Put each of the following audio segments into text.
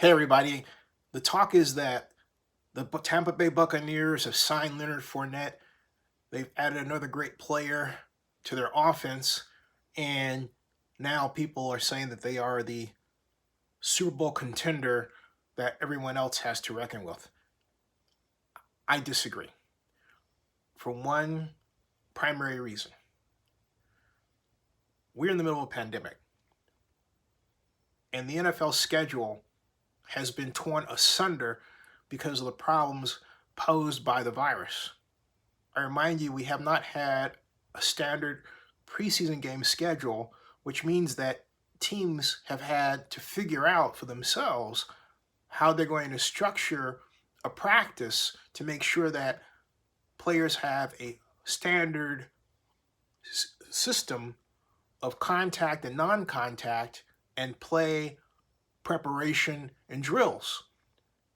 Hey, everybody. The talk is that the Tampa Bay Buccaneers have signed Leonard Fournette. They've added another great player to their offense. And now people are saying that they are the Super Bowl contender that everyone else has to reckon with. I disagree for one primary reason. We're in the middle of a pandemic, and the NFL schedule has been torn asunder because of the problems posed by the virus. I remind you, we have not had a standard preseason game schedule, which means that teams have had to figure out for themselves how they're going to structure a practice to make sure that players have a standard system of contact and non contact and play preparation and drills.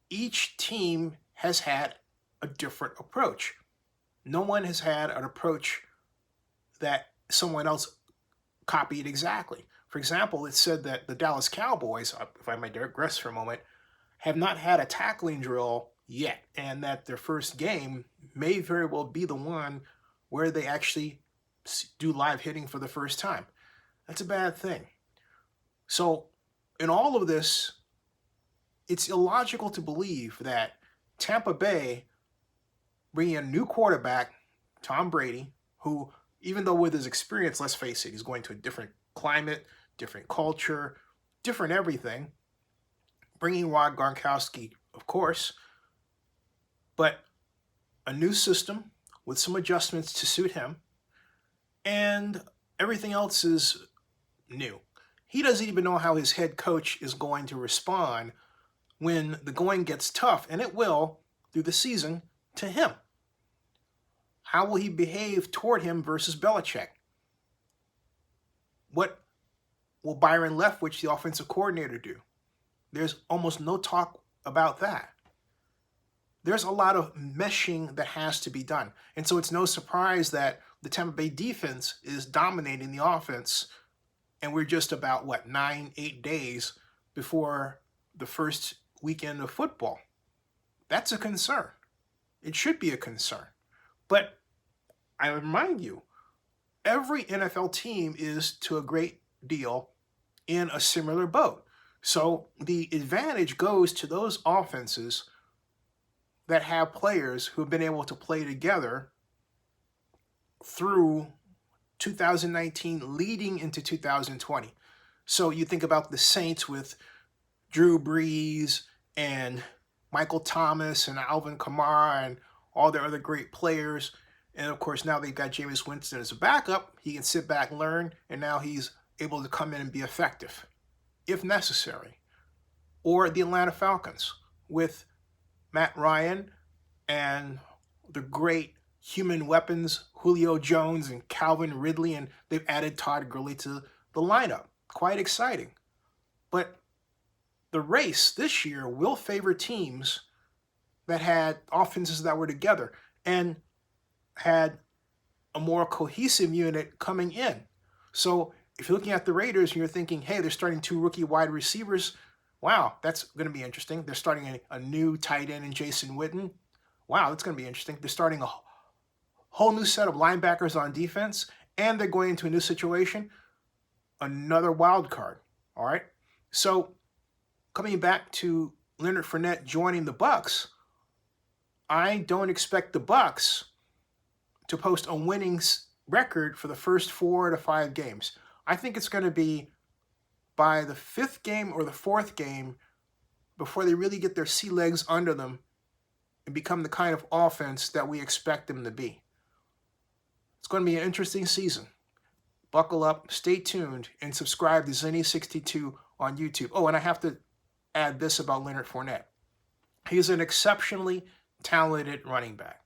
Each team has had a different approach. No one has had an approach that someone else copied exactly. For example, it said that the Dallas Cowboys, if I may digress for a moment, have not had a tackling drill yet, and that their first game may very well be the one where they actually do live hitting for the first time. That's a bad thing. So, in all of this, it's illogical to believe that Tampa Bay bringing a new quarterback, Tom Brady, who, even though with his experience, let's face it, he's going to a different climate, different culture, different everything, bringing Rod Gronkowski, of course, but a new system with some adjustments to suit him, and everything else is new. He doesn't even know how his head coach is going to respond when the going gets tough, and it will through the season, to him. How will he behave toward him versus Belichick? What will Byron Leftwich, the offensive coordinator, do? There's almost no talk about that. There's a lot of meshing that has to be done. And so it's no surprise that the Tampa Bay defense is dominating the offense, and we're just about, 8 days before the first weekend of football. That's a concern. It should be a concern. But I remind you, every NFL team is to a great deal in a similar boat. So the advantage goes to those offenses that have players who have been able to play together through 2019 leading into 2020. So you think about the Saints with Drew Brees and Michael Thomas and Alvin Kamara and all their other great players. And of course, now they've got Jameis Winston as a backup. He can sit back, learn, and now he's able to come in and be effective if necessary. Or the Atlanta Falcons with Matt Ryan and the great human weapons, Julio Jones and Calvin Ridley, and they've added Todd Gurley to the lineup. Quite exciting. But the race this year will favor teams that had offenses that were together and had a more cohesive unit coming in. So if you're looking at the Raiders and you're thinking, hey, they're starting 2 rookie wide receivers, wow, that's going to be interesting. They're starting a new tight end in Jason Witten. Wow, that's going to be interesting. They're starting a whole new set of linebackers on defense, and they're going into a new situation, another wild card. All right. So coming back to Leonard Fournette joining the Bucs, I don't expect the Bucs to post a winning record for the first 4 to 5 games. I think it's going to be by the 5th game or the 4th game before they really get their sea legs under them and become the kind of offense that we expect them to be. It's going to be an interesting season. Buckle up, stay tuned, and subscribe to Zenny62 on YouTube. Oh, and I have to add this about Leonard Fournette. He's an exceptionally talented running back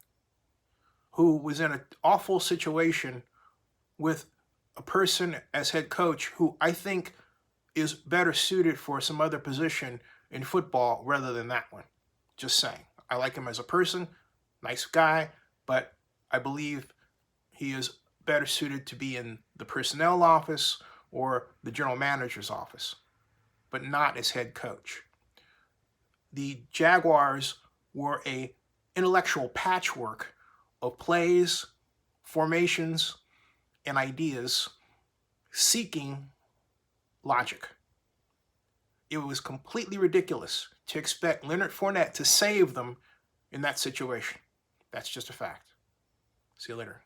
who was in an awful situation with a person as head coach who I think is better suited for some other position in football rather than that one. Just saying. I like him as a person, nice guy, but I believe he is better suited to be in the personnel office or the general manager's office, but not as head coach. the Jaguars were a intellectual patchwork of plays, formations, and ideas seeking logic. It was completely ridiculous to expect Leonard Fournette to save them in that situation. That's just a fact. See you later.